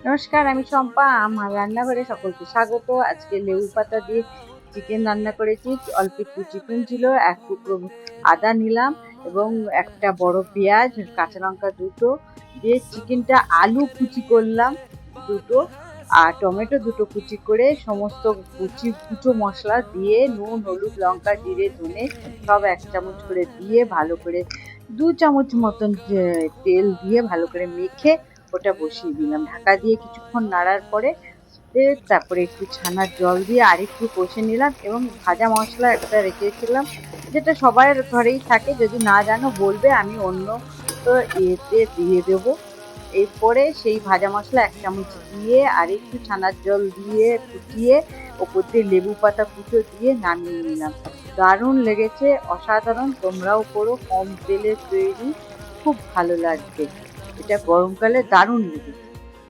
নমস্কার, আমি শম্পা। আমার রান্নাঘরে সকলকে স্বাগত। আজকে লেবু পাতা দিয়ে চিকেন রান্না করেছি। অল্প একটু চিকেন ছিল, এক টুকরো আদা নিলাম এবং একটা বড় পেঁয়াজ, কাঁচা লঙ্কা দুটো দিয়ে চিকেনটা, আলু কুচি করলাম দুটো, আর টমেটো দুটো কুচি করে সমস্ত কুচো মশলা দিয়ে নুন, হলুদ, লঙ্কা, জিরে, ধনে সব 1 চামচ করে দিয়ে ভালো করে 2 চামচ মতন তেল দিয়ে ভালো করে মেখে ওটা বসিয়ে দিলাম। ঢাকা দিয়ে কিছুক্ষণ নাড়ার পরে তারপরে একটু ছানার জল দিয়ে আরেকটু কষে নিলাম এবং ভাজা মশলা একটা রেখেছিলাম, যেটা সবার ঘরেই থাকে। যদি না জানো বলবে, আমি অন্য এতে দিয়ে দেবো। এরপরে সেই ভাজা মশলা 1 চামচ দিয়ে আরেকটু ছানার জল দিয়ে ফুটিয়ে ওপর দিয়ে লেবু পাতা কুচো দিয়ে নামিয়ে নিলাম। দারুণ লেগেছে, অসাধারণ। তোমরাও করো, কম তেলে তৈরি, খুব ভালো লাগবে। এটা গরমকালে দারুণ লেগেছে।